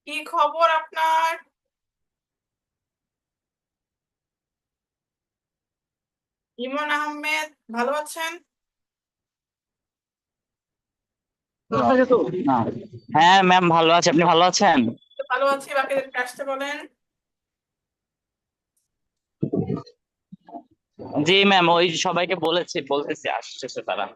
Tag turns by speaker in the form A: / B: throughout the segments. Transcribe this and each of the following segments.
A: কি খবর আপনার? ইমন আহমেদ ভালো আছেন?
B: না। হ্যাঁ ম্যাম, ভালো আছে। আপনি ভালো আছেন?
A: ভালো আছি, বাকিদেরকে আসতে বলেন।
B: জি ম্যাম, ওই সবাইকে বলতেছি, আসতেছে তারা।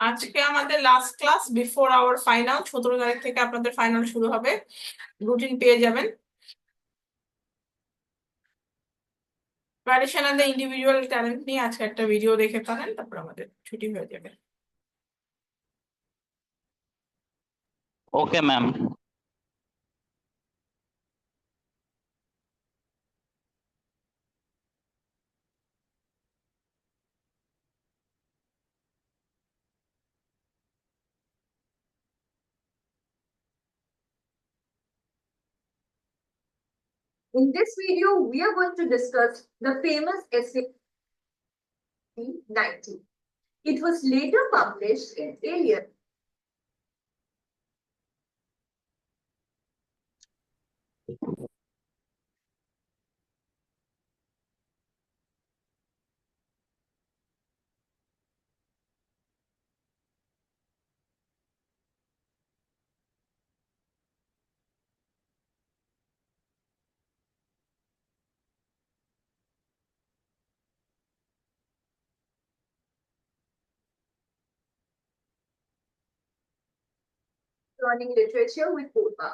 A: আজকে আমাদের last class before hour final. 17 তারিখ থেকে আপনাদের ফাইনাল শুরু হবে, রুটিন পেয়ে যাবেন। ট্র্যাডিশন অ্যান্ড ইন্ডিভিজুয়াল ট্যালেন্ট নিয়ে আজকে একটা ভিডিও দেখে ফেলেন, তারপর আমাদের ছুটি হয়ে যাবে।
B: Okay ma'am.
C: In this video, we are going to discuss the famous essay 90. It was later published in Alien. Learning Literature with Purva.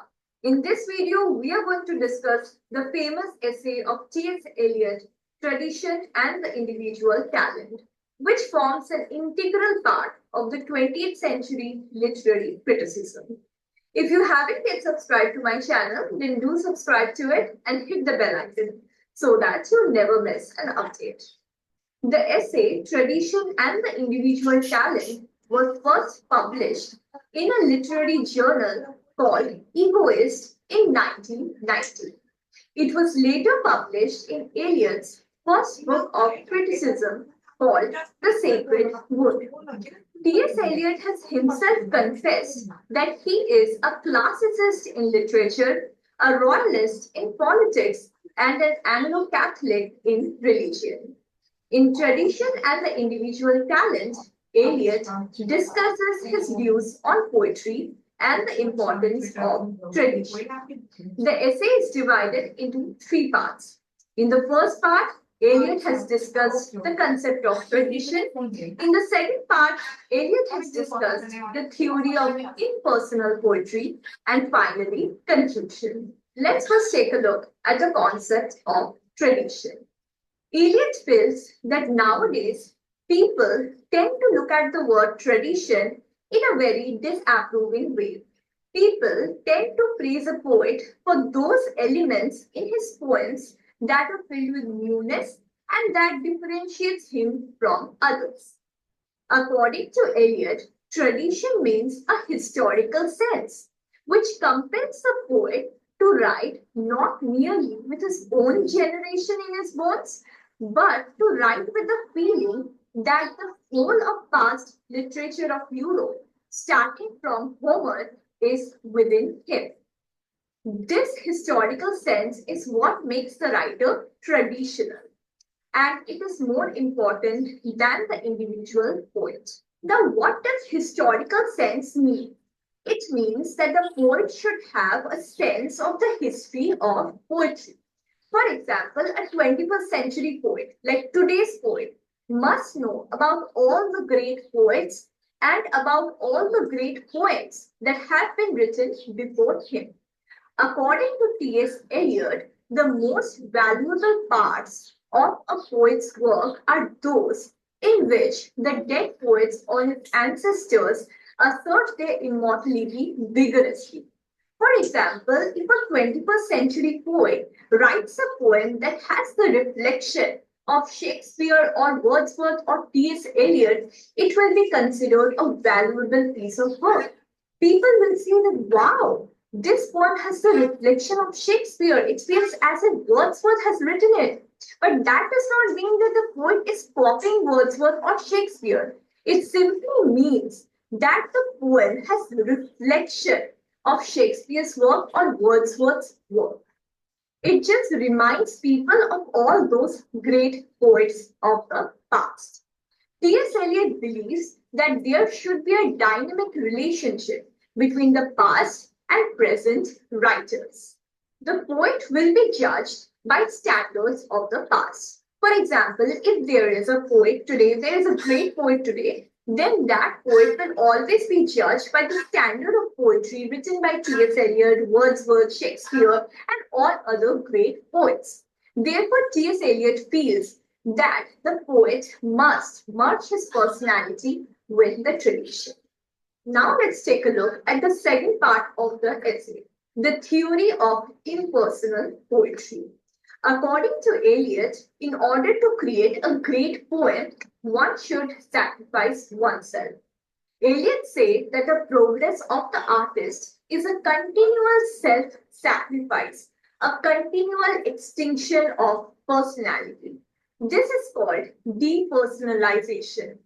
C: In this video, we are going to discuss the famous essay of T.S. Eliot, Tradition and the Individual Talent, which forms an integral part of the 20th century literary criticism. If you haven't yet subscribed to my channel, then do subscribe to it and hit the bell icon so that you never miss an update. The essay Tradition and the Individual Talent was first published in a literary journal called Egoist in 1990. It was later published in Eliot's first book of criticism called The Sacred Wood. T.S. Eliot has himself confessed that he is a classicist in literature, a royalist in politics, and an Anglo-Catholic in religion. In Tradition and the Individual Talent, Eliot discusses his views on poetry and the importance of tradition. The essay is divided into three parts. In the first part, Eliot has discussed the concept of tradition. In the second part, Eliot has discussed the theory of impersonal poetry. And finally, conclusion. Let's first take a look at the concept of tradition. Eliot feels that nowadays people tend to look at the word tradition in a very disapproving way. People tend to praise a poet for those elements in his poems that are filled with newness and that differentiates him from others. According to Eliot, tradition means a historical sense, which compels the poet to write not merely with his own generation in his bones, but to write with the feeling that the whole of past literature of Europe starting from Homer, is within him. This historical sense is what makes the writer traditional, and it is more important than the individual poet. Now, what does historical sense mean? It means that the poet should have a sense of the history of poetry. For example, a 21st century poet, like today's poet, must know about all the great poets and about all the great poems that have been written before him. According to T.S. Eliot, the most valuable parts of a poet's work are those in which the dead poets or his ancestors assert their immortality vigorously. For example, if a 21st century poet writes a poem that has the reflection of Shakespeare or Wordsworth or T.S. Eliot, it will be considered a valuable piece of work. People will say that, wow, this poem has the reflection of Shakespeare. It feels as if Wordsworth has written it. But that does not mean that the poet is copying Wordsworth or Shakespeare. It simply means that the poem has the reflection of Shakespeare's work or Wordsworth's work. It just reminds people of all those great poets of the past. T.S. Eliot believes that there should be a dynamic relationship between the past and present writers. The poet will be judged by standards of the past. For example, if there is a poet today, there is a great poet today, then that poet will always be judged by the standard of poetry written by T.S. Eliot, Wordsworth, Shakespeare, and all other great poets. Therefore, T.S. Eliot feels that the poet must merge his personality with the tradition. Now let's take a look at the second part of the essay, the theory of impersonal poetry. According to Eliot, in order to create a great poem, one should sacrifice oneself. Eliot says that the progress of the artist is a continual self-sacrifice, a continual extinction of personality. This is called depersonalization,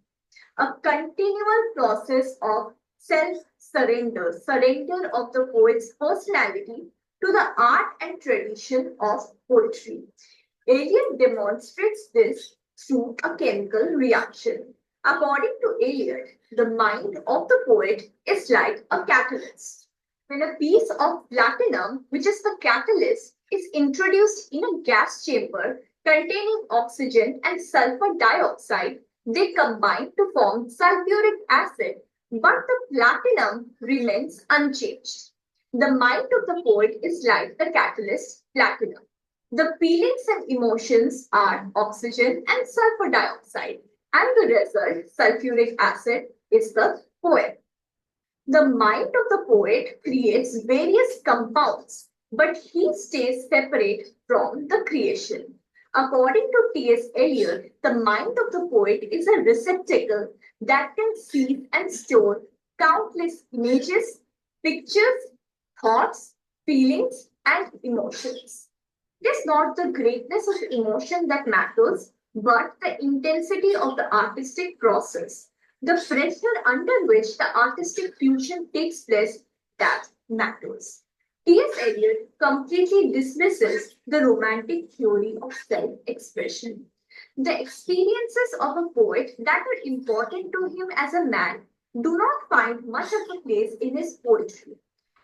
C: a continual process of self-surrender, surrender of the poet's personality to the art and tradition of poetry. Eliot demonstrates this through a chemical reaction. According to Eliot, the mind of the poet is like a catalyst. When a piece of platinum, which is the catalyst, is introduced in a gas chamber containing oxygen and sulfur dioxide, they combine to form sulfuric acid, but the platinum remains unchanged. The mind of the poet is like the catalyst, platinum. The feelings and emotions are oxygen and sulfur dioxide, and the result, sulfuric acid, is the poem. The mind of the poet creates various compounds, but he stays separate from the creation. According to T.S. Eliot, the mind of the poet is a receptacle that can seize and store countless images, pictures, thoughts, feelings, and emotions. It is not the greatness of emotion that matters, but the intensity of the artistic process, the pressure under which the artistic fusion takes place, that matters. T.S. Eliot completely dismisses the romantic theory of self-expression. The experiences of a poet that are important to him as a man do not find much of a place in his poetry.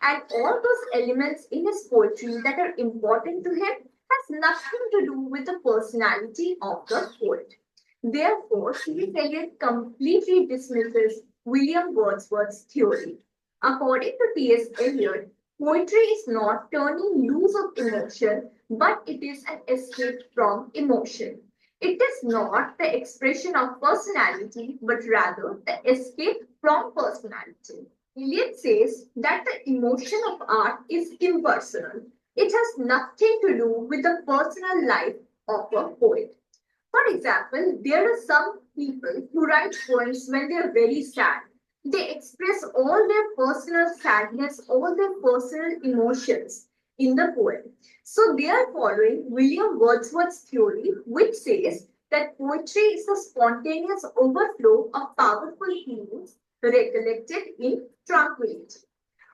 C: And all those elements in his poetry that are important to him has nothing to do with the personality of the poet. Therefore, T.S. Eliot completely dismisses William Wordsworth's theory. According to T.S. Eliot, poetry is not turning loose of emotion, but it is an escape from emotion. It is not the expression of personality, but rather the escape from personality. Eliot says that the emotion of art is impersonal. It has nothing to do with the personal life of a poet. For example, there are some people who write poems when they are very sad. They express all their personal sadness, all their personal emotions in the poem. So they are following William Wordsworth's theory, which says that poetry is a spontaneous overflow of powerful feelings recollected in tranquility.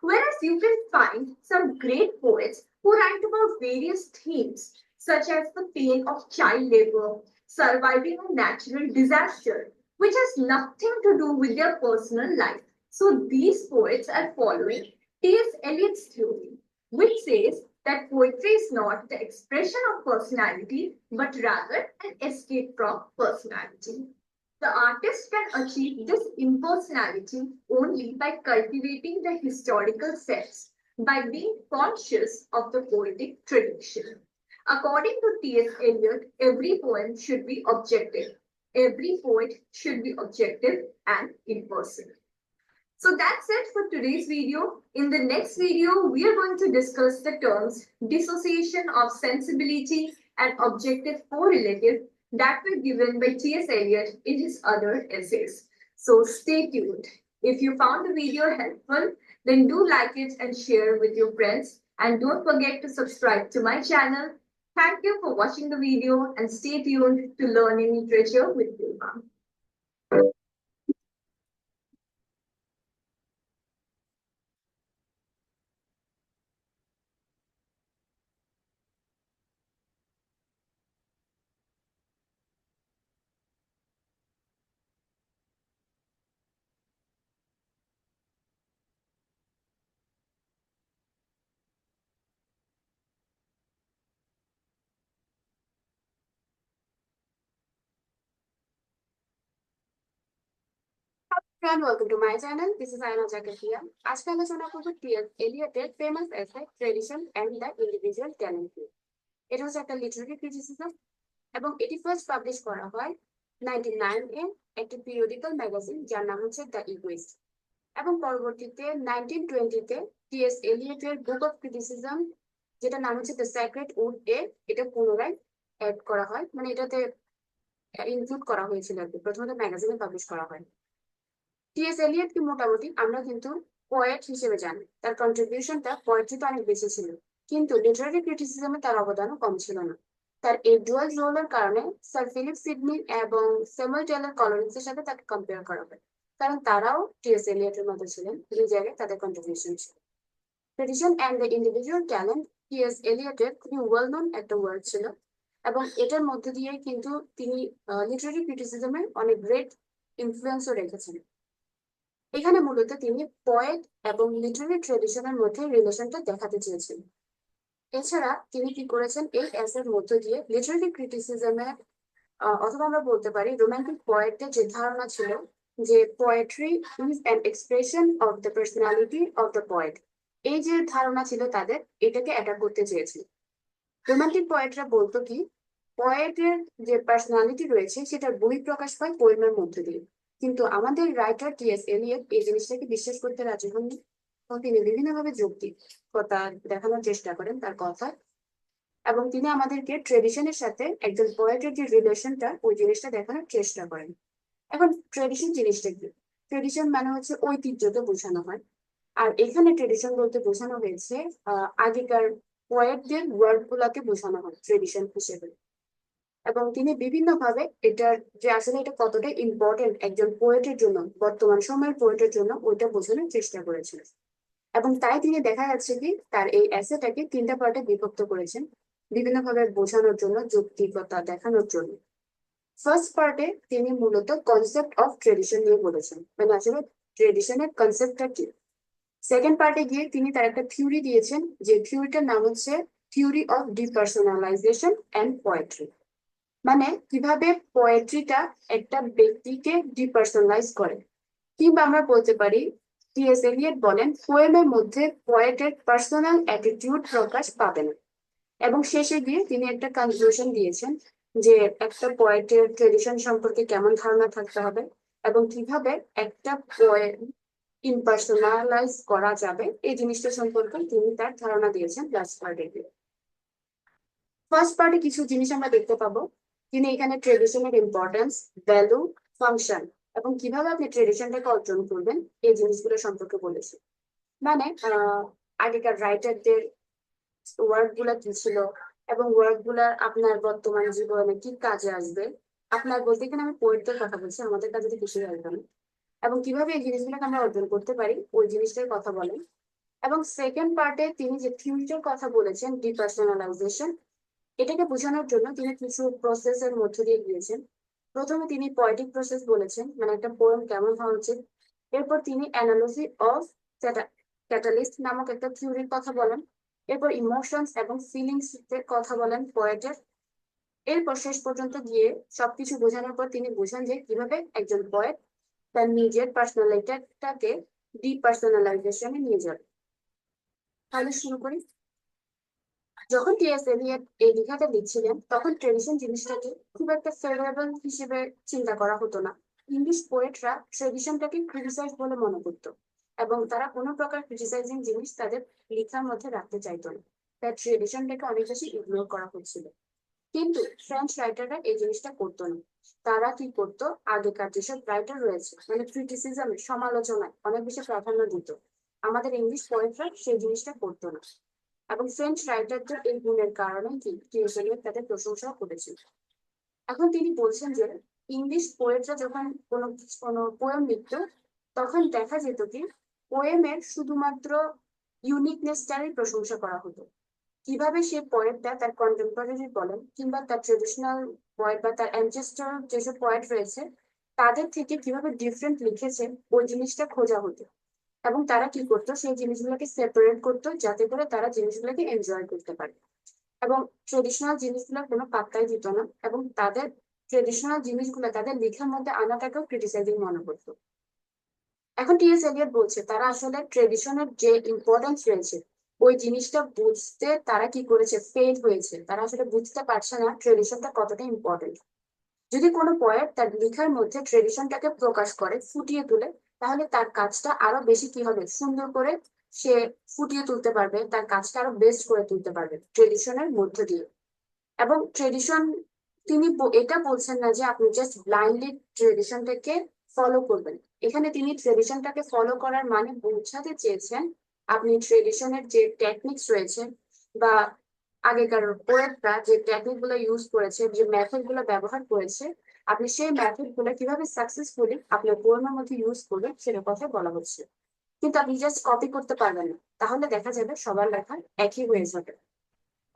C: Whereas you can find some great poets who write about various themes such as the pain of child labor, surviving a natural disaster, which has nothing to do with their personal life. So these poets are following T.S. Eliot's theory, which says that poetry is not the expression of personality, but rather an escape from personality. The artist can achieve this impersonality only by cultivating the historical sense, by being conscious of the poetic tradition. According to T.S. Eliot, every poem should be objective. Every poet should be objective and impersonal. So that's it for today's video. In the next video, we are going to discuss the terms dissociation of sensibility and objective correlative that were given by T.S. Eliot in his other essays. So stay tuned. If you found the video helpful, then do like it and share with your friends. And don't forget to subscribe to my channel. Thank you for watching the video and stay tuned to Learning Literature with Vilma.
D: And welcome to my channel. This is Aina Jacket here. আজকে আলোচনা করব T S. এলিয়টের famous essay tradition and the individual talent নিয়ে। এটা হচ্ছে একটা literary criticism এবং এটি ফার্স্ট পাবলিশ করা হয় 1909 এ একটি পিরিয়ডিক্যাল ম্যাগাজিন যার নাম হচ্ছে দ্য ইগোইস্ট এবং পরবর্তীতে 1920 তে টি.এস. এলিয়টের বুক অফ ক্রিটিসিজম যেটা নাম হচ্ছে দ্য সেক্রেট উড এ এটা পুনরায় অ্যাড করা হয়, মানে এটাতে ইনক্লুড করা হয়েছিল আর কি। প্রথমত ম্যাগাজিনে পাবলিশ করা হয়। টি.এস. এলিয়টকে মোটামুটি আমরা কিন্তু পোয়েট হিসেবে জানি, তার কন্ট্রিবিউশনটা পোয়েট্রিতে অনেক বেশি ছিল, কিন্তু লিটারারি ক্রিটিসিজমে তার অবদানও কম ছিল না। তার এই ডুয়াল রোলের কারণে স্যার ফিলিপ সিডনি এবং স্যামুয়েল টেলর কলিন্সের সাথে তাকে কম্পেয়ার করা হয়, কারণ তারাও টি.এস. এলিয়টের মতো ছিলেন, দুই জায়গায় তাদের কন্ট্রিবিউশন ছিল। Tradition and the individual talent T S. এলিয়টের খুবই ওয়েল নোন একটা ওয়ার্ড ছিল এবং এটার মধ্যে দিয়ে কিন্তু তিনি লিটারারি ক্রিটিসিজমের অনেক গ্রেট ইনফ্লুয়েন্সও রেখেছেন। এখানে মূলত তিনি পোয়েট এবং লিটারারি ট্রেডিশনের মধ্যে রিলেশনটা দেখাতে চেয়েছেন। এছাড়া তিনি কি করেছেন, এই এসের মধ্য দিয়ে লিটারারি ক্রিটিসিজমে অথবা আমরা বলতে পারি রোমান্টিক পোয়েটদের যে ধারণা ছিল যে poetry is an expression of the personality of the poet, এই যে ধারণা ছিল তাদের, এটাকে অ্যাটাক করতে চেয়েছিল। রোমান্টিক পোয়েটরা বলতো কি, পোয়েটের যে পার্সোনালিটি রয়েছে সেটার বহিঃপ্রকাশ পায় পোয়েমের মধ্য দিয়ে, কিন্তু আমাদের রাইটার টি.এস. এলিয়ট এই জিনিসটাকে বিশ্বাস করতে রাজি হননি এবং তিনি বিভিন্নভাবে যৌক্তিকতা দেখানোর চেষ্টা করেন তার কথা, এবং তিনি আমাদেরকে ট্রেডিশনের সাথে একজন পোয়েটের যে রিলেশনটা ওই জিনিসটা দেখানোর চেষ্টা করেন। এখন ট্রেডিশন জিনিসটা কি? ট্রেডিশন মানে হচ্ছে ঐতিহ্যকে বোঝানো হয়, আর এখানে ট্রেডিশন বলতে বোঝানো হয়েছে আগেকার পোয়েটদের ওয়ার্ড গুলাকে বোঝানো হয় ট্রেডিশন হিসেবে। এবং তিনি বিভিন্নভাবে এটার যে আসলে এটা কতটা ইম্পর্টেন্ট একজন পোয়েটের জন্য, বর্তমান সময়ের পোয়েটের জন্য, ওইটা বোঝানোর চেষ্টা করেছিলেন। এবং তাই তিনি দেখা যাচ্ছে কি তার এই অ্যাসেটাকে 3টা পার্টে বিভক্ত করেছেন বিভিন্নভাবে বোঝানোর জন্য, যৌক্তিকতা দেখানোর জন্য। ফার্স্ট পার্টে তিনি মূলত কনসেপ্ট অফ ট্রেডিশন নিয়ে বলেছেন, মানে আসলে ট্রেডিশনের কনসেপ্টটা কি। সেকেন্ড পার্টে গিয়ে তিনি তার একটা থিওরি দিয়েছেন, যে থিওরিটার নাম হচ্ছে theory of depersonalisation and poetry, মানে কিভাবে পোয়েট্রিটা একটা ব্যক্তিকে ডিপার্সোনালাইজ করে, কিংবা আমরা বলতে পারি টি.এস. এলিয়ট বলেন পোয়েমের মধ্যে পোয়েটের পার্সোনাল অ্যাটিটিউড প্রকাশ পাবে না। এবং শেষে গিয়ে তিনি একটা কনক্লুশন দিয়েছেন যে একটা পোয়েটের ট্রেডিশন সম্পর্কে কেমন ধারণা থাকতে হবে এবং কিভাবে একটা পোয়েম ইম্পার্সোনালাইজ করা যাবে, এই জিনিসটা সম্পর্কে তিনি তার ধারণা দিয়েছেন লাস্ট পার্টে গিয়ে। ফার্স্ট পার্টে কিছু জিনিস আমরা দেখতে পাবো, তিনি এখানে ট্রেডিশনের ইম্পর্টেন্স, ভ্যালু, ফাংশন এবং কিভাবে আপনি ট্রেডিশনটাকে অর্জন করবেন এই জিনিসগুলো সম্পর্কে বলেছেন। মানে আগেকার রাইটারদের ওয়ার্ক গুলা কি ছিল এবং ওয়ার্ক গুলা আপনার বর্তমান জীবনে কি কাজে আসবে। আপনার বলতে এখানে আমি পোয়েটদের কথা বলছি, আমাদের কাজে তো কিছুই আসবে না। এবং কিভাবে এই জিনিসগুলোকে আমরা অর্জন করতে পারি ওই জিনিসটার কথা বলেন। এবং সেকেন্ড পার্টে তিনি যে থিওরিটার কথা বলেছেন ডিপার্সোনালাইজেশন, এটাকে বোঝানোর জন্য তিনি কিছু প্রসেসের মধ্য দিয়ে গিয়েছেন। প্রথমে তিনি পয়েটিক প্রসেস বলেছেন, মানে একটা পোয়েম কেমন হওয়া উচিত। এরপর তিনি অ্যানালজি অফ ক্যাটালিস্ট নামক একটা থিওরির কথা বলেন। এরপর ইমোশনস এবং ফিলিংস এর কথা বলেন পোয়েটের। এরপর শেষ পর্যন্ত গিয়ে সবকিছু বোঝানোর পর তিনি বোঝান যে কিভাবে একজন পোয়েট তার নিজের পার্সোনালিটিটাকে ডিপার্সোনালাইজেশনে নিয়ে যাবে। তাহলে শুরু করি। যখন টি.এস. এলিয়ট এই লেখাটা লিখছিলেন তখন ট্রেডিশন জিনিসটাকে খুব একটা ফেভারেবল হিসেবে চিন্তা করা হতো না। ইংলিশ পোয়েটরা ট্রেডিশনটাকে ক্রিটিসাইজ বলে মনে করতো এবং তারা কোনো প্রকার ক্রিটিসাইজিং জিনিস তাদের লেখার মধ্যে রাখতে চাইতো না। তাই ট্রেডিশনটাকে অনেক বেশি ইগনোর করা হচ্ছিল। কিন্তু ফ্রেঞ্চ রাইটাররা এই জিনিসটা করতো না। তারা কি করতো, আগেকার যেসব রাইটার রয়েছে মানে ক্রিটিসিজমে, সমালোচনায় অনেক বেশি প্রাধান্য দিত। আমাদের ইংলিশ পোয়েটরা সেই জিনিসটা করতো না। এবং ফ্রেঞ্চ রাইটারদের এই গুণের কারণে কি টি.এস. এলিয়ট তাদের প্রশংসা করেছেন। এখন তিনি বলছেন যে ইংলিশ পোয়েটরা যখন কোনো পোয়েম লিখত তখন দেখা যেত কি পোয়েমের শুধুমাত্র ইউনিকনেসটারই প্রশংসা করা হতো। কিভাবে সে পোয়েটটা তার কন্টেম্পোরারি বলেন কিংবা তার ট্রেডিশনাল পোয়েট বা তার অ্যানচেস্টর যেসব পোয়েট রয়েছে তাদের থেকে কিভাবে ডিফারেন্ট লিখেছে ওই জিনিসটা খোঁজা হতো। এবং তারা কি করতো, সেই জিনিসগুলোকে সেপারেট করতো যাতে করে তারা জিনিসগুলোকে এনজয় করতে পারে। এবং ট্রেডিশনাল জিনিসগুলোর কোনো পাত্তাই দিত না এবং তাদের ট্রেডিশনাল জিনিসগুলো তাদের লেখার মধ্যে আনাটাকেও ক্রিটিসাইজিং মনে করতো। এখন টি.এস. এলিয়ট বলছে তারা আসলে ট্রেডিশনের যে ইম্পর্টেন্স রয়েছে ওই জিনিসটা বুঝতে তারা কি করেছে, ফেল হয়েছে। তারা আসলে বুঝতে পারছে না ট্রেডিশনটা কতটা ইম্পর্টেন্ট। যদি কোনো পোয়েট তার লেখার মধ্যে ট্রেডিশনটাকে প্রকাশ করে, ফুটিয়ে তুলে, তাহলে তার কাজটা আরো বেশি কি হবে, সুন্দর করে সে ফুটিয়ে তুলতে পারবে, তার কাজটা আরো বেস্ট করে তুলতে পারবে ট্রেডিশনের মধ্য দিয়ে। এবং ট্রেডিশন তিনি এটা বলছেন না যে আপনি জাস্ট ব্লাইন্ডলি ট্রেডিশনটাকে ফলো করবেন। এখানে তিনি ট্রেডিশনটাকে ফলো করার মানে বোঝাতে চেয়েছেন আপনি ট্রেডিশনের যে টেকনিক্স রয়েছে বা আগেকার পোয়েটরা যে টেকনিক গুলো ইউজ করেছে, যে মেথড গুলো ব্যবহার করেছে, আপনি সেই মেথড গুলো কিভাবে সাকসেসফুলি আপনার পোয়েমের মধ্যে ইউজ করবেন সেটা কথা বলা হচ্ছে। কিন্তু আপনি জাস্ট কপি করতে পারবেন না, তাহলে দেখা যাবে সবার লেখা একই হয়ে যাবে।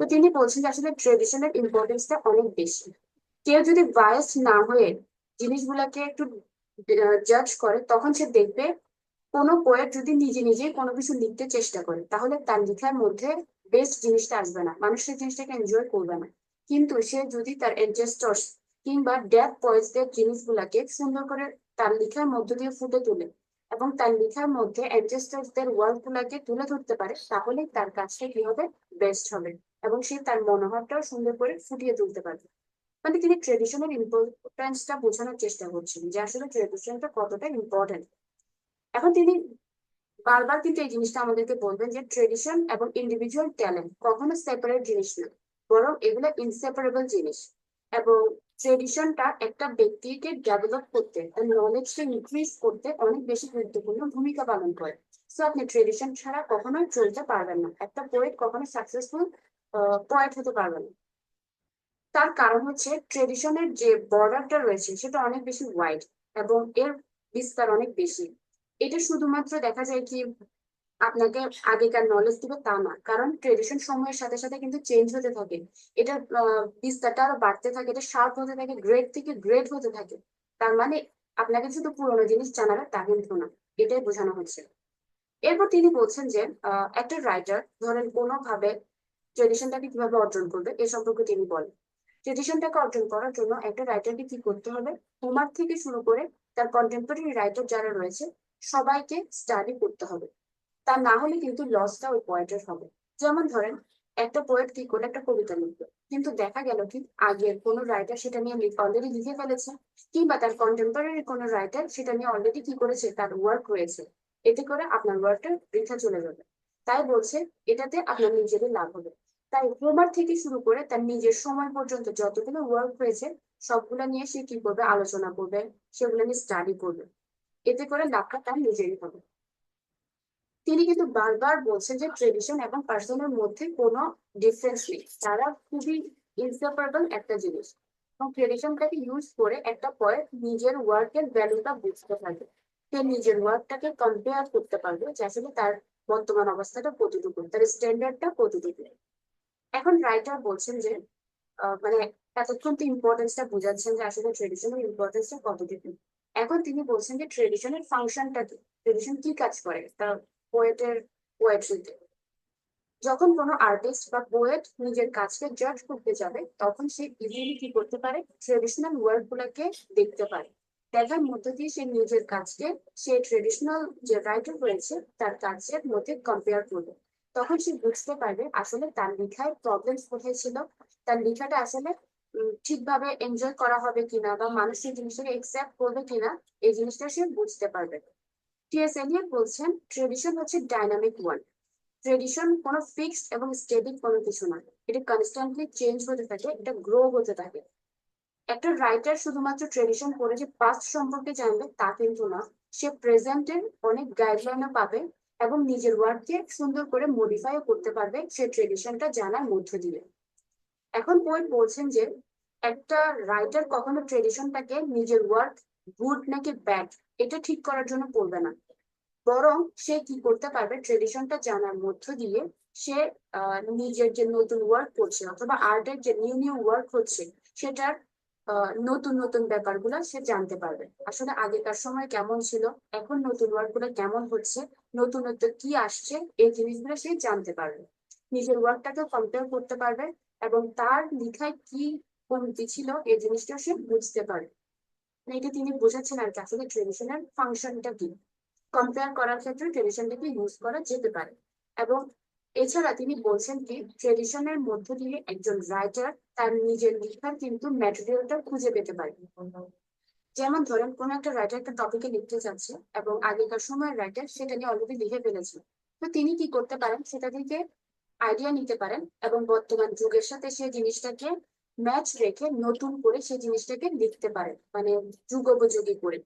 D: তো তিনি বলছেন যে আসলে ট্রেডিশনের ইম্পর্টেন্সটা অনেক বেশি। কেউ যদি বায়াসড না হয়ে জিনিসগুলোকে একটু জাজ করে তখন সে দেখবে কোনো পোয়েট যদি নিজে নিজে কোনো কিছু লিখতে চেষ্টা করে তাহলে তার লেখার মধ্যে বেস্ট জিনিসটা আসবে না, মানুষ সেই জিনিসটাকে এনজয় করবে না। কিন্তু সে যদি তার অ্যাডজাস্টার্স কিংবা ডেপ পয়েন্টসদের জিনিসগুলাকে সুন্দর করে তার লেখার মধ্য দিয়ে ফুটে তোলে এবং তার লেখার মধ্যে অ্যাডজাস্টার্সদের ওয়ার্ক গুলাকে তুলে ধরতে পারে তাহলে তার কাজটা কি হবে, বেস্ট হবে এবং সে তার মনোভাবটাও সুন্দর করে ফুটিয়ে তুলতে পারবে। মানে তিনি ট্রেডিশনের ইম্পর্টেন্সটা বোঝানোর চেষ্টা করছেন যে আসলে ট্রেডিশনটা কতটা ইম্পর্টেন্ট। এখন তিনি বারবার কিন্তু এই জিনিসটা আমাদেরকে বলবেন যে ট্রেডিশন এবং ইন্ডিভিজুয়াল ট্যালেন্ট কখনো সেপারেট জিনিস না, বরং এগুলো ইনসেপারেবল জিনিস। এবং ট্রেডিশনটা একটা ব্যক্তিকে ডেভেলপ করতে, তার নলেজকে ইনক্রিজ করতে অনেক বেশি গুরুত্বপূর্ণ ভূমিকা পালন করে। সো আপনি ট্রেডিশন ছাড়া কখনোই চলতে পারবেন না, একটা পোয়েট কখনো সাকসেসফুল পোয়েট হতে পারবেন না। তার কারণ হচ্ছে ট্রেডিশনের যে বর্ডারটা রয়েছে সেটা অনেক বেশি ওয়াইড এবং এর বিস্তার অনেক বেশি। এটা শুধুমাত্র দেখা যায় কি আপনাকে আগেকার নলেজ দিবে তা না, কারণ ট্রেডিশন সময়ের সাথে সাথে কিন্তু চেঞ্জ হতে থাকে। এটা বিস্তারটা আরো বাড়তে থাকে, এটা শার্প হতে থাকে, গ্রেড থেকে গ্রেড হতে থাকে। তার মানে আপনাকে শুধু পুরোনো জিনিস জানাবে তা কিন্তু না, এটাই বোঝানো হচ্ছে। এরপর তিনি বলছেন যে একটা রাইটার ধরেন কোনোভাবে ট্রেডিশনটাকে কিভাবে অর্জন করবে এ সম্পর্কে তিনি বলেন। ট্রেডিশনটাকে অর্জন করার জন্য একটা রাইটারকে কি করতে হবে, হোমার থেকে শুরু করে তার কন্টেম্পোরারি রাইটার যারা রয়েছে সবাইকে স্টাডি করতে হবে। তা না হলে কিন্তু লসটা ওই পোয়েটের হবে। যেমন ধরেন একটা পোয়েট কি করে একটা কবিতা লিখবে, কিন্তু দেখা গেল কি আগের কোনো রাইটার সেটা নিয়ে অলরেডি লিখে ফেলেছে কিংবা তার কন্টেম্পোরারি কোনো রাইটার সেটা নিয়ে অলরেডি কি করেছে, তার ওয়ার্ক রয়েছে। এতে করে আপনার ওয়ার্কটা বৃথা চলে যাবে। তাই বলছে এটাতে আপনার নিজেরই লাভ হবে। তাই হোমার থেকে শুরু করে তার নিজের সময় পর্যন্ত যতগুলো ওয়ার্ক হয়েছে সবগুলো নিয়ে সে কি করবে, আলোচনা করবে, সেগুলো নিয়ে স্টাডি করবে। এতে করে লাভটা তার নিজেরই হবে। তিনি কিন্তু বারবার বলছেন যে ট্রেডিশন এবং পার্সনের মধ্যে কোনো ডিফারেন্স নেই, তারা খুবই ইনসেপারেবল একটা জিনিস। এবং ট্রেডিশনটাকে ইউজ করে একটা পোয়েট নিজের ওয়ার্কের ভ্যালুটা বুঝতে থাকে। সে নিজের ওয়ার্কটাকে কম্পেয়ার করতে পারবে যে আসলে তার বর্তমান অবস্থাটা কতটুকু, তার স্ট্যান্ডার্ডটা কতটুকু। এখন রাইটার বলছেন যে মানে এতক্ষণ তো ইম্পর্টেন্সটা বোঝাচ্ছেন যে আসলে ট্রেডিশনের ইম্পর্টেন্সটা কতটুকু। এখন তিনি বলছেন যে ট্রেডিশনের ফাংশনটা কি, ট্রেডিশন কি কাজ করে তার পোয়েটের পোয়েট্রিতে। যখন কোনো আর্টিস্ট বা পোয়েট নিজের কাজকে জাজ করতে যাবে তখন সে ইজিলি কি করতে পারে, ট্রেডিশনাল ওয়ার্ক গুলাকে দেখতে পারে। দেখার মধ্য দিয়ে সে নিজের কাজকে, সে ট্রেডিশনাল যে রাইটার রয়েছে তার কাজের মধ্যে কম্পেয়ার করবে। তখন সে বুঝতে পারবে আসলে তার লেখায় প্রবলেমস কোথায় ছিল, তার লেখাটা আসলে ঠিকভাবে এনজয় করা হবে কিনা বা মানুষ সেই জিনিসটাকে একসেপ্ট করবে কিনা, এই জিনিসটা সে বুঝতে পারবে। টি.এস. এলিয়ট বলছেন ট্রেডিশন হচ্ছে ডাইনামিক ওয়ার্ড। ট্রেডিশন কোনো ফিক্সড এবং স্টেটিক কোনো কিছু না, এটা কনস্ট্যান্টলি চেঞ্জ হতে থাকে, এটা গ্রো হতে থাকে। একটা রাইটার শুধুমাত্র ট্রেডিশন পড়ে যে পাস্ট সম্পর্কে জানবে তা কিন্তু না, সে প্রেজেন্টের অনেক গাইডলাইনও পাবে এবং নিজের ওয়ার্ককে সুন্দর করে মডিফাইও করতে পারবে সে ট্রেডিশনটা জানার মধ্য দিয়ে। এখন পোয়েট বলছেন যে একটা রাইটার কখনো ট্রেডিশনটাকে নিজের ওয়ার্ক গুড নাকি ব্যাড এটা ঠিক করার জন্য পড়বে না, বরং সে কি করতে পারবে, ট্রেডিশনটা জানার মধ্য দিয়ে সে নিজের যে নতুন ওয়ার্ক করছে অথবা আর্টের যে নিউ নিউ ওয়ার্ক হচ্ছে সেটার নতুন নতুন ব্যাপারগুলো সে জানতে পারবে। আসলে আগেকার সময় কেমন ছিল, এখন নতুন ওয়ার্ক গুলো কেমন হচ্ছে, নতুনত্ব কি আসছে, এই জিনিসগুলো সে জানতে পারবে। নিজের ওয়ার্কটাকে কম্পেয়ার করতে পারবে এবং তার লেখায় কি কমতি ছিল এই জিনিসটা সে বুঝতে পারবে। এটা তিনি বোঝাচ্ছেন আর কি আসলে ট্রেডিশনের ফাংশনটা কি, কম্পেয়ার করার ক্ষেত্রে ট্রেডিশনটাকে ইউজ করা যেতে পারে। এবং এছাড়া তিনি বলছেন কি ট্রেডিশনের মধ্য দিয়ে একজন রাইটার তার নিজের লেখার কিন্তু ম্যাটেরিয়ালটা খুঁজে পেতে পারে। যেমন ধরেন কোন একটা রাইটার একটা টপিকে লিখতে যাচ্ছে এবং আগেকার সময়ের রাইটার সেটা নিয়ে অলরেডি লিখে ফেলেছে, তো তিনি কি করতে পারেন, সেটা থেকে আইডিয়া নিতে পারেন এবং বর্তমান যুগের সাথে সেই জিনিসটাকে ম্যাচ রেখে নতুন করে সেই জিনিসটাকে লিখতে পারেন, মানে যুগোপযোগী করে।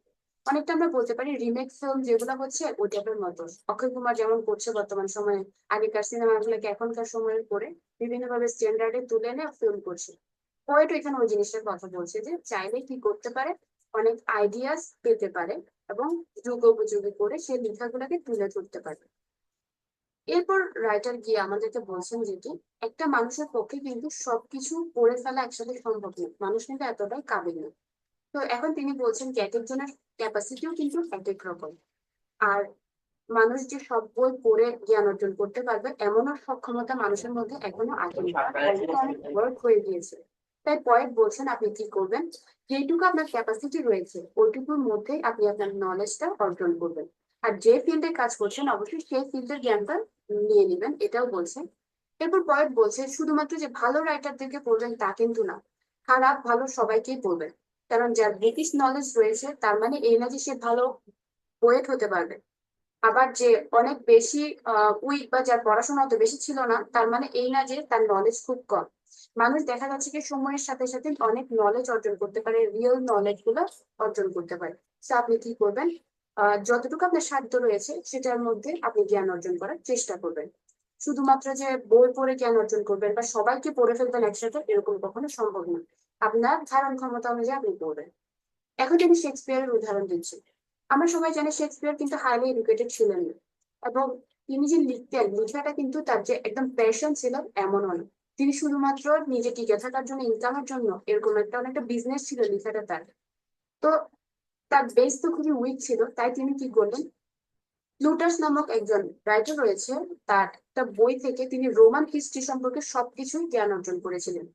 D: অনেকটা আমরা বলতে পারি রিমেক ফিল্ম যেগুলো হচ্ছে ওই টাইপের মতো। অক্ষয় কুমার যেমন করছে বর্তমান সময়ে, আগেকার সিনেমাগুলোকে এখনকার সময়ের করে বিভিন্ন ভাবে স্ট্যান্ডার্ডে তুলে এনে ফিল্ম করছে। পোয়েট এখানে ওই জিনিসটার কথা বলছে যে চাইলে কি করতে পারে, অনেক আইডিয়াস পেতে পারে এবং যুগোপযোগী করে সেই লেখাগুলোকে তুলে ধরতে পারে। এরপর রাইটার গিয়ে আমাদেরকে বলছেন যেটি একটা মানুষের পক্ষে কিন্তু সবকিছু পড়ে ফেলা একসাথে সম্ভব নয়, মানুষ কিন্তু এতটাই কাবিল না। তো এখন তিনি বলছেন যে এক একজনের ক্যাপাসিটিও কিন্তু এক এক রকম। আর মানুষ যে সব বই পড়ে জ্ঞান অর্জন করতে পারবে এমনও সক্ষমতা মানুষের মধ্যে এখনো আসেনি, অনেক ওয়ার্ক হয়ে গিয়েছে। তাই পয়েন্ট বলছেন আপনি কি করবেন, যেটুকু আপনার ক্যাপাসিটি রয়েছে ওইটুকুর মধ্যেই আপনি আপনার নলেজটা অর্জন করবেন। আর যে ফিল্ডে কাজ করছেন অবশ্যই সেই ফিল্ডের জ্ঞানটা নিয়ে নেবেন, এটাও বলছেন। এরপর পয়েন্ট বলছে শুধুমাত্র যে ভালো রাইটারদেরকে পড়বেন তা কিন্তু না, খারাপ ভালো সবাইকেই পড়বেন। কারণ যার ব্রিটিশ নলেজ রয়েছে তার মানে এই না যে সে ভালো পোয়েট হতে পারবে, আবার যে অনেক বেশি উইক বা যার পড়াশোনা অত বেশি ছিল না তার মানে এই না যে তার নলেজ খুব কম। মানুষ দেখা যাচ্ছে কি সময়ের সাথে সাথে অনেক নলেজ অর্জন করতে পারে, রিয়েল নলেজ গুলো অর্জন করতে পারে। তো আপনি কি করবেন, যতটুকু আপনার সাধ্য রয়েছে সেটার মধ্যে আপনি জ্ঞান অর্জন করার চেষ্টা করবেন। শুধুমাত্র যে বই পড়ে জ্ঞান অর্জন করবেন বা সবাইকে পড়ে ফেলবেন একসাথে এরকম কখনো সম্ভব না, আপনার ধারণ ক্ষমতা অনুযায়ী আপনি পড়বেন। এখন তিনি শেক্সপিয়ারের উদাহরণ দিচ্ছেন। আমরা সবাই জানি শেক্সপিয়ার কিন্তু হাইলি এডুকেটেড ছিলেন না এবং তিনি যে লিখতেন লেখাটা কিন্তু তার যে একদম প্যাশন ছিল এমনও না। তিনি শুধুমাত্র নিজে টিকে থাকার জন্য, ইনকামের জন্য এরকম একটা অনেকটা বিজনেস ছিল লেখাটা তার। তো তার বেস তো খুবই উইক ছিল, তাই তিনি কি করলেন, প্লুটার্স নামক একজন রাইটার রয়েছে, তার একটা বই থেকে তিনি রোমান হিস্ট্রি সম্পর্কে সবকিছুই জ্ঞান অর্জন করেছিলেন।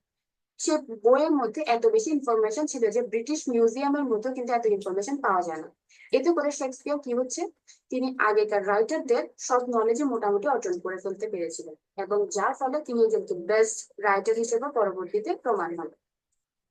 D: সে বইয়ের মধ্যে এত বেশি ইনফরমেশন ছিল যে ব্রিটিশ মিউজিয়ামের মধ্যে কিন্তু এত ইনফরমেশন পাওয়া যায় না। এতে করে শেক্সপিয়ার কি হচ্ছে, তিনি আগেকার রাইটারদের সব নলেজে মোটামুটি অর্জন করে ফেলতে পেরেছিলেন এবং যার ফলে তিনি একজন বেস্ট রাইটার হিসেবে পরবর্তীতে প্রমাণ হন।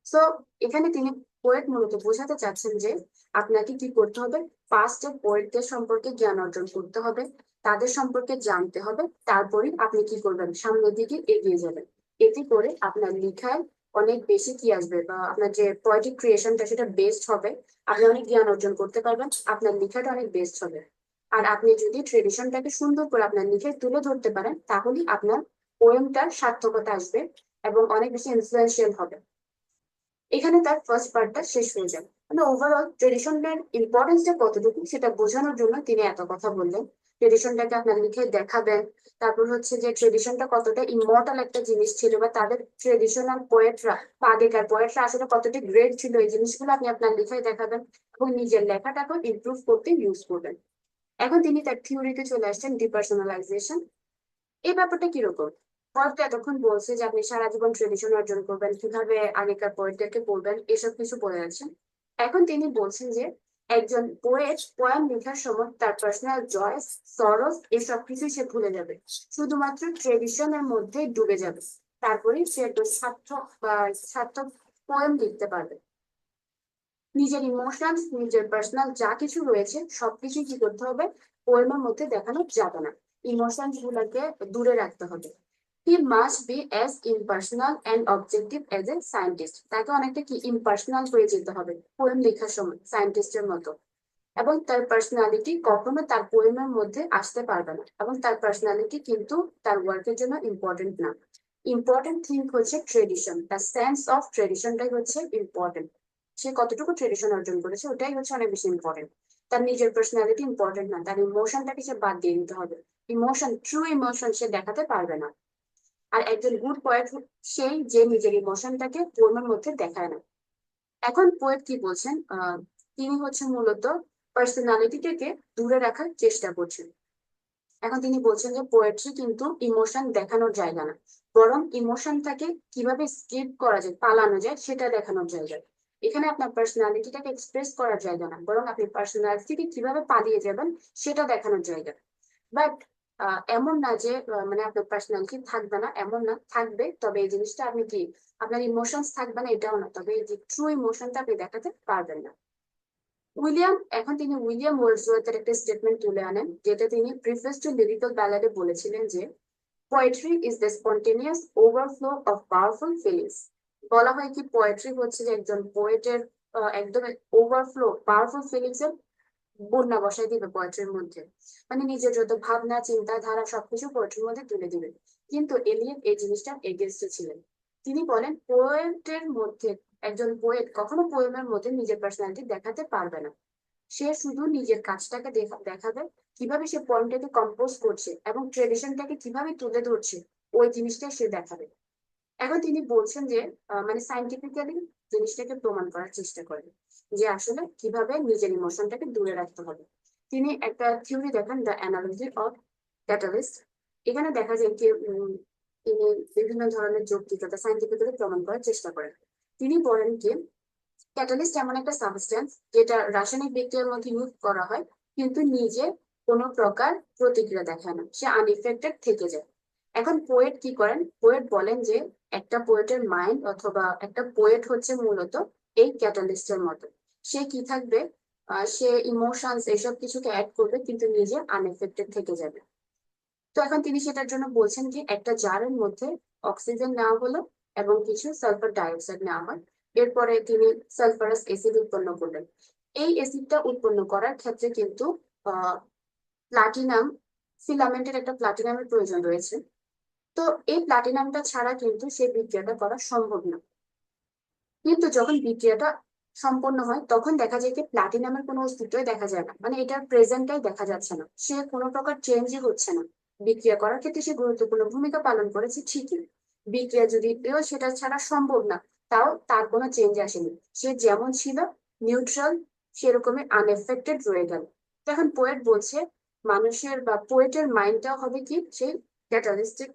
D: সো এখানে তিনি পোয়েট মূলত বোঝাতে চাচ্ছেন যে আপনাকে কি করতে হবে, পাস্টের পোয়েটদের সম্পর্কে জ্ঞান অর্জন করতে হবে, তাদের সম্পর্কে জানতে হবে, তারপরে আপনি কি করবেন, সামনের দিকে এগিয়ে যাবেন। এতে করে আপনার লেখায় অনেক বেশি কি আসবে বা আপনার যে পোয়েটিক ক্রিয়েশনটা সেটা বেস্ট হবে, আপনি অনেক জ্ঞান অর্জন করতে পারবেন, আপনার লেখাটা অনেক বেস্ট হবে। আর আপনি যদি ট্রেডিশনটাকে সুন্দর করে আপনার লেখায় তুলে ধরতে পারেন তাহলেই আপনার পোয়েমটার সার্থকতা আসবে এবং অনেক বেশি ইনফ্লুয়েন্সিয়াল হবে। এখানে তার ফার্স্ট পার্টটা শেষ হয়ে যাবে। মানে ওভারঅল ট্রেডিশনের ইম্পর্টেন্সটা কতটুকু সেটা বোঝানোর জন্য তিনি এত কথা বললেন। ট্রেডিশনটাকে আপনার লিখে দেখাবেন, তারপর হচ্ছে যে ট্রেডিশনটা কতটা ইমর্টাল একটা জিনিস ছিল, বা তাদের ট্রেডিশনাল পোয়েটরা বা আগেকার পোয়েটরা আসলে কতটা গ্রেট ছিল, এই জিনিসগুলো আপনি আপনার লিখায় দেখাবেন এবং নিজের লেখাটাকে ইমপ্রুভ করতে ইউজ করবেন। এখন তিনি তার থিওরিতে চলে আসছেন, ডিপার্সোনালাইজেশন। এই ব্যাপারটা কিরকম? হয়তো এতক্ষণ বলছে যে আপনি সারা জীবন ট্রেডিশন অর্জন করবেন, কিভাবে আগেকার পোয়েটদেরকে পড়বেন, এসব কিছু বলে যাচ্ছেন। এখন তিনি বলছেন যে একজন পোয়েট পোয়েম লেখার সময় তার পার্সোনাল জয়েস, সরস এসব কিছু সে ভুলে যাবে, শুধুমাত্র ট্রেডিশনের মধ্যে ডুবে যাবে। তারপরে সে একটা সার্থক বা সার্থক পোয়েম লিখতে পারবে। নিজের ইমোশনস, নিজের পার্সোনাল যা কিছু রয়েছে সবকিছু কি করতে হবে, পোয়েমের মধ্যে দেখানো যাবে না। ইমোশনস গুলোকে দূরে রাখতে হবে। He must be as impersonal and objective as a scientist. তাকে অনেকটা কি ইমপার্সোনাল হয়ে যেতে হবে পোয়েম লেখার সময়, সায়েন্টিস্টের মতো। এবং তার পার্সোনালিটি কখনো তার পোয়েমের মধ্যে আসতে পারবে না, এবং তার পার্সোনালিটি কিন্তু তার ওয়ার্কের জন্য ইম্পর্টেন্ট না। ইম্পর্টেন্ট থিং হচ্ছে ট্রেডিশন, তার সেন্স অফ ট্রেডিশনটাই হচ্ছে ইম্পর্টেন্ট। সে কতটুকু ট্রেডিশন অর্জন করেছে ওটাই হচ্ছে অনেক বেশি ইম্পর্টেন্ট। তার নিজের পার্সোনালিটি ইম্পর্টেন্ট না, তার ইমোশনটাকে সে বাদ দিয়ে দিতে হবে। ইমোশন, ট্রু ইমোশন সে দেখাতে পারবে না। আর একজন গুড পোয়েট সেই যে নিজের ইমোশনটাকে পোয়েমের মধ্যে দেখায় না। এখন পোয়েট কি বলছেন, তিনি হচ্ছে মূলত পার্সোনালিটিটাকে দূরে রাখার চেষ্টা করছেন। এখন তিনি বলছেন যে পোয়েট্রি কিন্তু ইমোশন দেখানোর জায়গা না, বরং ইমোশনটাকে কিভাবে স্কিপ করা যায়, পালানো যায়, সেটা দেখানোর জায়গা। এখানে আপনার পার্সোনালিটিটাকে এক্সপ্রেস করার জায়গা না, বরং আপনি পার্সোনালিটিকে কিভাবে পালিয়ে যাবেন সেটা দেখানোর জায়গা। বাট এমন না যে মানে আপনার পার্সোনালিটি থাকবে না, এমন না, থাকবে, তবে এই জিনিসটা আপনি কি আপনার ইমোশনস থাকবে না এটাও না, তবে এই যে ট্রু ইমোশনটা আপনি দেখাতে পারবেন না। এখন তিনি উইলিয়াম ওয়ার্ডসওয়ার্থের একটা স্টেটমেন্ট তুলে আনেন, যেটা তিনি প্রিফেস টু লিরিক্যাল ব্যালাডে বলেছিলেন যে poetry is the spontaneous overflow of powerful feelings. বলা হয় কি পোয়েট্রি হচ্ছে যে একজন পোয়েটের একদম ওভারফ্লো পাওয়ারফুল ফিলিংস এর বন্যা বসাই দিবে পোয়েট্রির মধ্যে, মানে নিজের যত ভাবনা চিন্তা ধারা সবকিছু পোয়েট্রির মধ্যে তুলে দিবে। কিন্তু এলিয়েট এই জিনিসটা এগেনস্টে ছিলেন। তিনি বলেন পোয়েটের মধ্যে, একজন পোয়েট কখনো পোয়েমের মধ্যে নিজের পার্সোনালিটি দেখাতে পারবে না। সে শুধু নিজের কাজটাকে দেখাবে, কিভাবে সে পয়েন্টটাকে কম্পোজ করছে এবং ট্রেডিশনটাকে কিভাবে তুলে ধরছে, ওই জিনিসটা সে দেখাবে। এখন তিনি বলছেন যে মানে সাইন্টিফিক্যালি জিনিসটাকে প্রমাণ করার চেষ্টা করেন যে আসলে কিভাবে নিজের ইমোশনটাকে দূরে রাখতে হবে। তিনি একটা থিওরি দেখান, দ্য অ্যানালজি অফ ক্যাটালিস্ট। এখানে দেখা যায় যে তিনি বিভিন্ন ধরনের যৌক্তিকতা সাইন্টিফিক্যালি প্রমাণ করার চেষ্টা করেন। তিনি বলেন যে ক্যাটালিস্ট এমন একটা সাবস্টেন্স যেটা রাসায়নিক বিক্রিয়ার মধ্যে ইউজ করা হয়, কিন্তু নিজে কোনো প্রকার প্রতিক্রিয়া দেখায় না, সে আনইফেক্টেড থেকে যায়। এখন পোয়েট কি করেন, পোয়েট বলেন যে একটা পোয়েটের মাইন্ড অথবা একটা পোয়েট হচ্ছে মূলত এই ক্যাটালিস্টের মতো। সে কি থাকবে, সে ইমোশনস এসব কিছুকে অ্যাড করবে, কিন্তু নিজে আনএফেক্টেড থেকে যাবে। তো এখন তিনি সেটার জন্য বলছেন যে একটা জারের মধ্যে অক্সিজেন নেওয়া হলো এবং কিছু সালফার ডাইঅক্সাইড নেওয়া হয়। এরপরে তিনি সালফারাস অ্যাসিড উৎপন্ন করলেন। এই অ্যাসিডটা উৎপন্ন করার ক্ষেত্রে কিন্তু প্লাটিনাম ফিলামেন্টের একটা প্লাটিনামের প্রয়োজন রয়েছে। তো এই প্লাটিনামটা ছাড়া কিন্তু সেই বিক্রিয়াটা করা সম্ভব না। কিন্তু যখন বিক্রিয়াটা সম্পন্ন হয় তখন দেখা যায় যে প্লাটিনামের কোনো অস্তিত্বই দেখা যায় না, মানে এটার প্রেজেন্টটাই দেখা যাচ্ছে না, সে কোনো প্রকার চেঞ্জই হচ্ছে না। বিক্রিয়া করার ক্ষেত্রে সে গুরুত্বপূর্ণ ভূমিকা পালন করেছে ঠিকই, বিক্রিয়া যদিও সেটা ছাড়া সম্ভব না, তাও তার কোনো চেঞ্জ আসেনি, সে যেমন ছিল নিউট্রাল সেরকমই আনএফেক্টেড রয়ে গেল। এখন পোয়েট বলছে মানুষের বা পোয়েটের মাইন্ডটাও হবে কি সেই ক্যাটালিস্টিক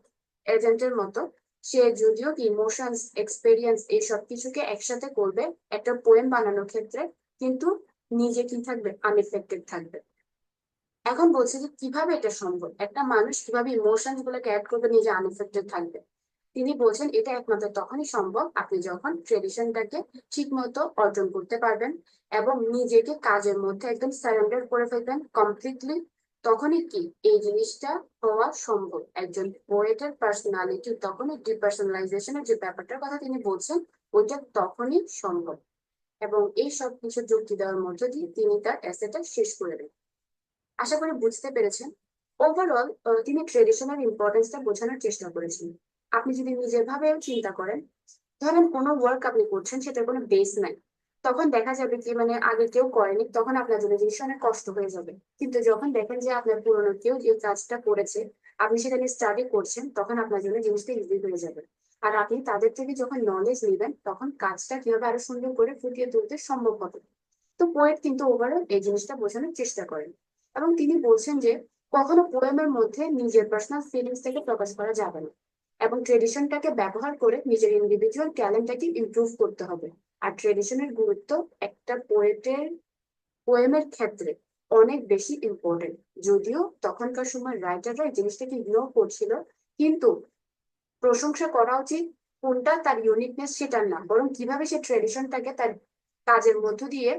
D: এজেন্টের মতো। সে যদিও ইমোশনস এক্সপেরিয়েন্স এই সব কিছুকে একসাথে করবে একটা পোয়েম বানানোর ক্ষেত্রে, কিন্তু নিজে কি থাকবে, আনএফেক্টেড থাকবে। এখন বলছে যে কিভাবে এটা সম্ভব, একটা মানুষ কিভাবে ইমোশনস গুলোকে অ্যাড করবে, নিজে আনএফেক্টেড থাকবে। তিনি বলছেন এটা একমাত্র তখনই সম্ভব আপনি যখন ট্রেডিশনটাকে ঠিক মতো অর্জন করতে পারবেন এবং নিজেকে কাজের মধ্যে একদম সারেন্ডার করে ফেলবেন কমপ্লিটলি। তখনই কি এই জিনিসটা হওয়া সম্ভব। একজন পোয়েটের পার্সোনালিটি তখনই ডিপার্সোনালাইজেশনের যে ব্যাপারটার কথা তিনি বলছেন ওইটা তখনই সম্ভব। এবং এই সব কিছু যুক্তি দেওয়ার মধ্য দিয়ে তিনি তার এসেটা শেষ করে দেন। আশা করি বুঝতে পেরেছেন। ওভারঅল তিনি ট্রেডিশনাল ইম্পর্টেন্সটা বোঝানোর চেষ্টা করেছেন। আপনি যদি নিজের ভাবেও চিন্তা করেন, ধরেন কোনো ওয়ার্ক আপনি করছেন সেটার কোনো বেস নাই, তখন দেখা যাবে কি মানে আগে কেউ করেনি, তখন আপনার জন্য জিনিসটা অনেক কষ্ট হয়ে যাবে। কিন্তু যখন দেখেন যে আপনার পুরনো কেউ যে কাজটা করেছে, আপনি সেটা নিয়ে স্টাডি করছেন, তখন আপনার জন্য জিনিসটা ইজি হয়ে যাবে। আর আপনি তাদের থেকে যখন নলেজ নেবেন, তখন কাজটা কিভাবে আরো সুন্দর করে ফুটিয়ে তুলতে সম্ভব হবে। তো পোয়েট কিন্তু ওভারঅল এই জিনিসটা বোঝানোর চেষ্টা করেন, এবং তিনি বলছেন যে কখনো পোয়েমের মধ্যে নিজের পার্সোনাল ফিলিংস থেকে প্রকাশ করা যাবে না, এবং ট্রেডিশনটাকে ব্যবহার করে নিজের ইন্ডিভিজুয়াল ট্যালেন্টটাকে ইমপ্রুভ করতে হবে। আর ট্রেডিশনের গুরুত্ব একটা পোয়েটের পোয়েমের ক্ষেত্রে অনেক বেশি ইম্পর্টেন্ট। যদিও তখনকার সময় রাইটাররা এই জিনিসটাকে ইগনোর করছিল, কিন্তু প্রশংসা করা উচিত কোনটা তার ইউনিকনেস সেটা না, বরং কিভাবে সে ট্রেডিশনটাকে তার কাজের মধ্য দিয়ে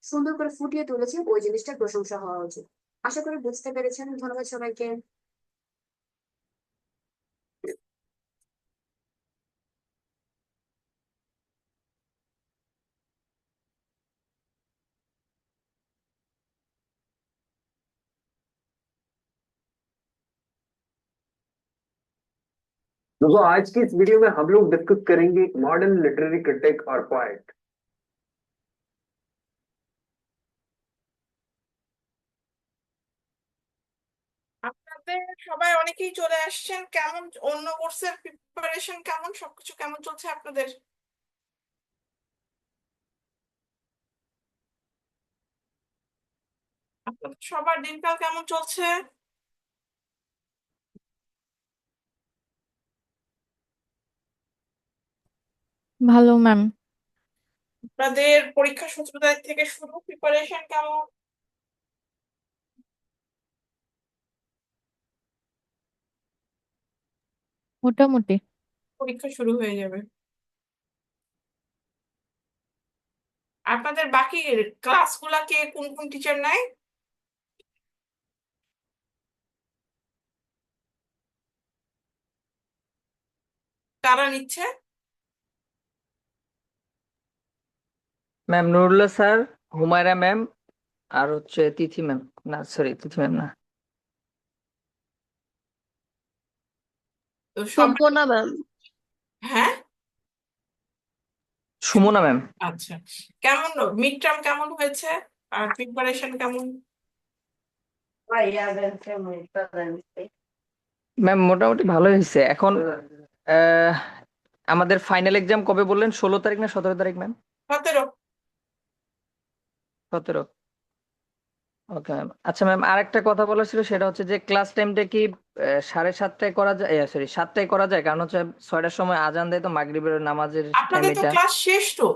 D: সুন্দর করে ফুটিয়ে তুলেছে, ওই জিনিসটার প্রশংসা হওয়া উচিত। আশা করি বুঝতে পেরেছেন। ধন্যবাদ সবাইকে।
E: दोस्तों आज की इस वीडियो में हम लोग डिस्कस करेंगे मॉडर्न लिटरेरी क्रिटिक और पोएट।
A: আপনাদের সবাই অনেকেই চলে আসছেন, কেমন অন্য কোর্সের প্রিপারেশন কেমন, সবকিছু কেমন চলছে আপনাদের? আপনাদের সবার দিনকাল কেমন চলছে?
F: ভালো ম্যাম।
A: আপনাদের পরীক্ষা 17 তারিখ থেকে শুরু, প্রিপারেশন কেমন?
F: মোটামুটি।
A: পরীক্ষা শুরু হয়ে যাবে। আপনাদের বাকি ক্লাসগুলাকে কোন কোন টিচার নেয়? কারা নিচ্ছে?
G: Ma'am Nurullah sir, Humaira ma'am, আর হচ্ছে তিথি ম্যাম। না সরি, তিথি ম্যাম না,
A: তো সব,
H: সম্পূর্ণ ম্যাম।
A: হ্যাঁ,
G: সুমনা ম্যাম।
A: আচ্ছা। কেমন মিড টার্ম কেমন হয়েছে আর প্রিপারেশন কেমন?
G: ম্যাম মোটামুটি ভালোই হয়েছে। এখন আহ, আমাদের ফাইনাল এক্সাম কবে বললেন? 16 তারিখ না 17 তারিখ ম্যাম?
A: 17।
G: 17। Okay ma'am. আচ্ছা ম্যাম, আর একটা কথা বলার ছিল, সেটা হচ্ছে যে ক্লাস টাইমটা কি 7:30টায় করা যায়? সরি, 7টায় করা যায়? কারণ হচ্ছে 6টার সময় আজান দেয়, তো মাগরিবের নামাজের টাইম
A: আপনাদের তো
G: এটা।
A: ক্লাস শেষ তো,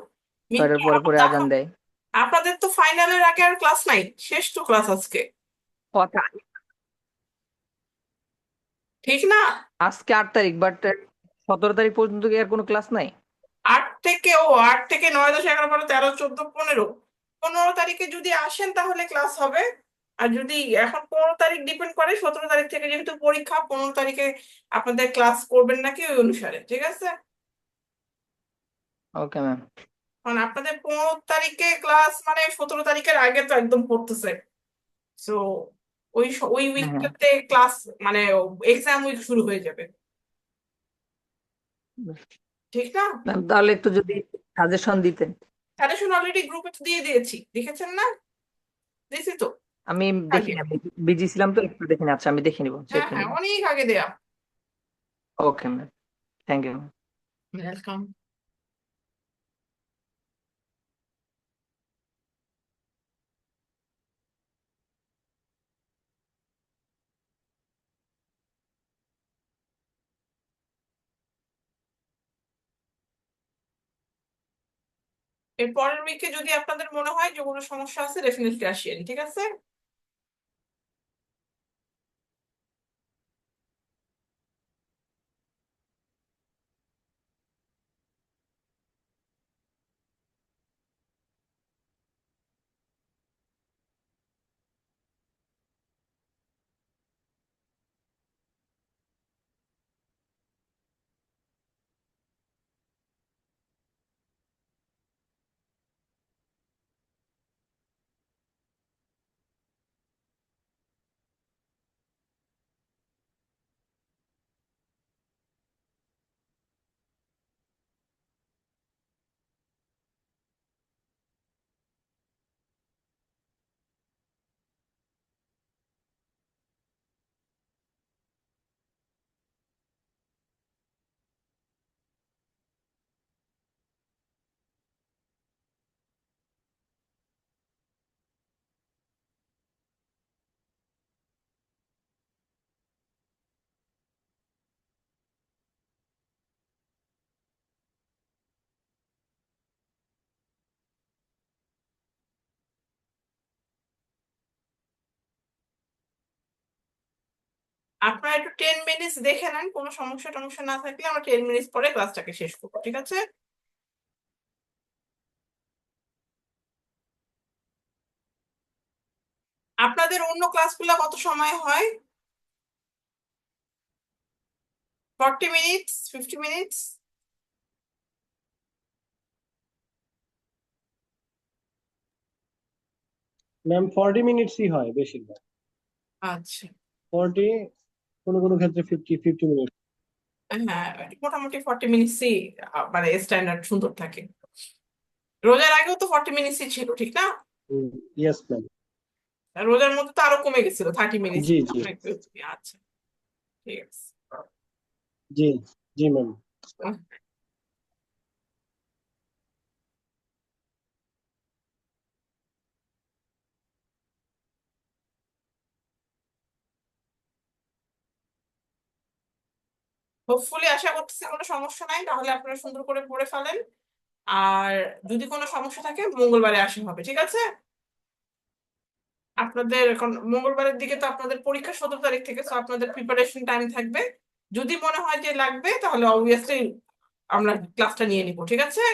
A: মিড
G: 6টার পরে পরে আজান দেয়।
A: আপনাদের তো ফাইনালের আগে আর ক্লাস নাই, শেষ তো ক্লাস আজকে,
G: কথা
A: ঠিক না?
G: আজকে 8 তারিখ, বাট 17 তারিখ পর্যন্ত কি আর কোনো ক্লাস নাই?
A: 8 থেকে 9, 10, 11, 12, 13, 14, 15, 15 তারিখে যদি আসেন তাহলে ক্লাস হবে। আর যদি এখন 15 তারিখ ডিপেন্ড করে, 17 তারিখ থেকে যেহেতু পরীক্ষা, 15 তারিখে আপনাদের ক্লাস করবেন নাকি ওই অনুসারে, ঠিক আছে?
G: Okay ma'am.
A: কারণ আপনাদের 15 তারিখে ক্লাস মানে 17 তারিখের আগে তো একদম পড়তেছে, তো ওই
G: হ্যাঁ হ্যাঁ।
A: উইকটাতে ক্লাস মানে এক্সাম উইক শুরু হয়ে যাবে, ঠিক না?
G: ম্যাম তাহলে একটু যদি সাজেশন দিতেন।
A: সাজেশন অলরেডি গ্রুপে দিয়ে দিয়েছি, দেখেছেন না? দিয়েছি তো
G: আমি
A: আগে।
G: দেখিনি, আমি বিজি ছিলাম তো একটু দেখিনি। আচ্ছা আমি দেখে নিব, চেক
A: হ্যাঁ
G: করে
A: হ্যাঁ,
G: নিব।
A: অনেক আগে দেয়া।
G: Okay ma'am, thank you.
A: Welcome. এর পরের উইকে যদি আপনাদের মনে হয় যে কোনো সমস্যা আছে, ডেফিনেটলি আসিয়েন, ঠিক আছে? আপনারা একটু 10 মিনিটস দেখে নেন, কোনো সমস্যা টমস্যা না থাকলে আমরা 10 মিনিটস পরে ক্লাসটাকে শেষ করবো, ঠিক আছে? আপনাদের অন্য ক্লাসগুলো কত সময় হয়? 40 মিনিটস, 50 মিনিটস?
H: ম্যাম 40 মিনিটসই হয় বেশিরভাগ।
A: আচ্ছা,
H: 40, কোনো কোনো ক্ষেত্রে 50 মিনিট।
A: হ্যাঁ, মোটামুটি 40 মিনিটসই মানে স্ট্যান্ডার্ড সুন্দর থাকে। রোজার আগেও তো 40 মিনিটসই ছিল, ঠিক না?
H: Yes ma'am.
A: রোজার মধ্যে তো আরো কমে গেছিল, 30 মিনিটস।
H: জি জি
A: আচ্ছা, ঠিক আছে।
H: জি জি ম্যাম।
A: হোপফুলি আশা করতেছি কোনো সমস্যা নাই, তাহলে আপনারা সুন্দর করে পড়ে ফেলেন। আর যদি কোনো সমস্যা থাকে মঙ্গলবারে আসা হবে, ঠিক আছে? আপনাদের এখন মঙ্গলবারের দিকে তো আপনাদের পরীক্ষা 17 তারিখ থেকে, তো আপনাদের প্রিপারেশন টাইম থাকবে। যদি মনে হয় যে লাগবে তাহলে অবভিয়াসলি আমরা ক্লাসটা নিয়ে নিব, ঠিক আছে?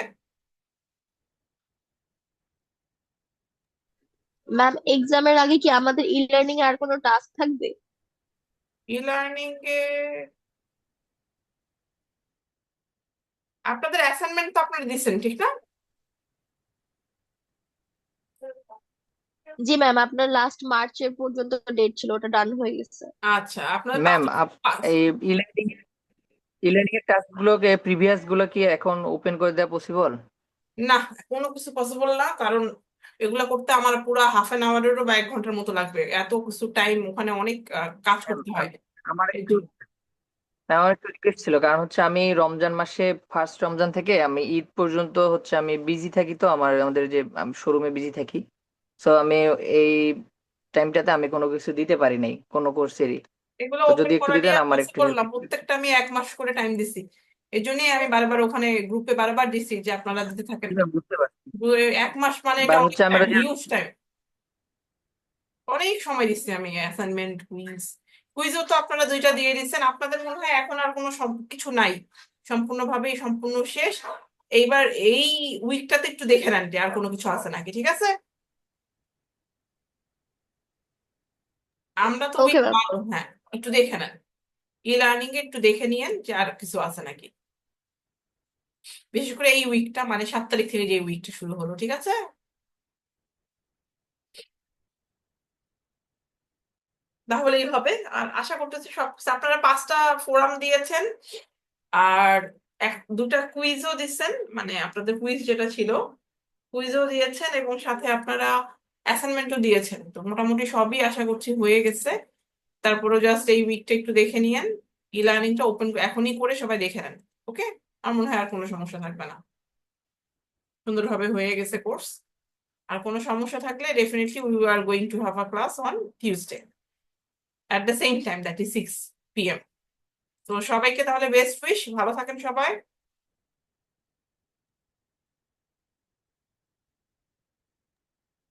I: ম্যাম এক্সামের আগে কি আমাদের ই লার্নিং এ আর কোনো টাস্ক থাকবে?
A: ই লার্নিং এ আপনাদের অ্যাসাইনমেন্ট তো আপনারা দিচ্ছেন, ঠিক না?
I: জি ম্যাম, আপনার লাস্ট মার্চের পর্যন্ত ডেট ছিল, ওটা ডান হয়ে গেছে।
A: আচ্ছা, আপনাদের
G: ম্যাম
A: পাঁচ-
G: এই ইলেকট্রিক এর টাস্ক গুলোকে প্রিভিয়াস গুলো কি এখন ওপেন করে দেওয়া পসিবল?
A: না, কোনো কিছু পসিবল না, কারণ এগুলা করতে আমার পুরো ½ অ্যান আওয়ারেরও বা 1 ঘন্টার মতো লাগবে। এত কিছু টাইম, ওখানে অনেক কাজ করতে হয়।
G: আমার
A: এই
G: একটু
A: জন্য।
G: আমার একটু রিকোয়েস্ট ছিল, কারণ হচ্ছে আমি রমজান মাসে ফার্স্ট রমজান থেকে আমি ঈদ পর্যন্ত হচ্ছে আমি বিজি থাকি, তো আমাদের যে শোরুমে বিজি থাকি। সো আমি এই টাইমটাতে আমি কোনো কিছু দিতে পারি নাই কোনো কোর্সেরই।
A: এগুলো
G: তো যদি
A: ওপেন
G: একটু
A: করা
G: দিতেন
A: নিয়ে
G: আমার একটু
A: পসিবল
G: হেল্প।
A: না, প্রত্যেকটা আমি 1 মাস করে টাইম দিছি। এই জন্যই আমি বারবার ওখানে গ্রুপে বারবার দিছি যে আপনারা দিতে থাকেন।
G: বুঝতে পারছি।
A: 1 মাস মানে এটা
G: বাট
A: অনেক
G: হচ্ছে
A: টাইম,
G: আমরা যে
A: হিউজ টাইম। অনেক সময় দিচ্ছি আমি অ্যাসাইনমেন্ট, কুইজও তো আপনারা 2টা দিয়ে দিচ্ছেন। আপনাদের মনে হয় এখন আর কোনো কিছু নাই, সম্পূর্ণভাবেই সম্পূর্ণ শেষ। এইবার এই উইকটাতে একটু দেখে নেন যে আর কোনো কিছু আছে নাকি, ঠিক আছে? আমরা তো
I: ওকে
A: উইক
I: ম্যাম।
A: ভালো, হ্যাঁ, একটু দেখে নেন। ই লার্নিং এ একটু দেখে নিয়েন যে আর কিছু আছে নাকি, বিশেষ করে এই উইকটা, মানে 7 তারিখ থেকে যে উইকটা শুরু হলো, ঠিক আছে? তাহলেই হবে। আর আশা করতেছি সব আপনারা 5টা ফোরাম দিয়েছেন, আর 2টা কুইজও দিচ্ছেন, মানে আপনাদের কুইজ যেটা ছিল কুইজও দিয়েছেন, এবং সাথে আপনারা অ্যাসাইনমেন্টও দিয়েছেন। তো মোটামুটি সবই আশা করছি হয়ে গেছে। তারপরে জাস্ট এই উইকটা একটু দেখে নিয়েন, ই লার্নিংটা ওপেন এখনই করে সবাই দেখে নেন। ওকে, আমার মনে হয় আর কোনো সমস্যা থাকবে না, সুন্দরভাবে হয়ে গেছে কোর্স। আর কোনো সমস্যা থাকলে definitely we are going to have a class on Tuesday at the same time, that is 6 PM। তো সবাইকে তাহলে বেস্ট উইশ, ভালো থাকেন সবাই।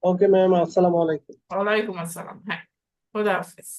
H: ওকে ম্যাম, আসসালামু আলাইকুম।
A: ওয়ালাইকুম আসসালাম, হ্যাঁ, খোদা হাফেজ।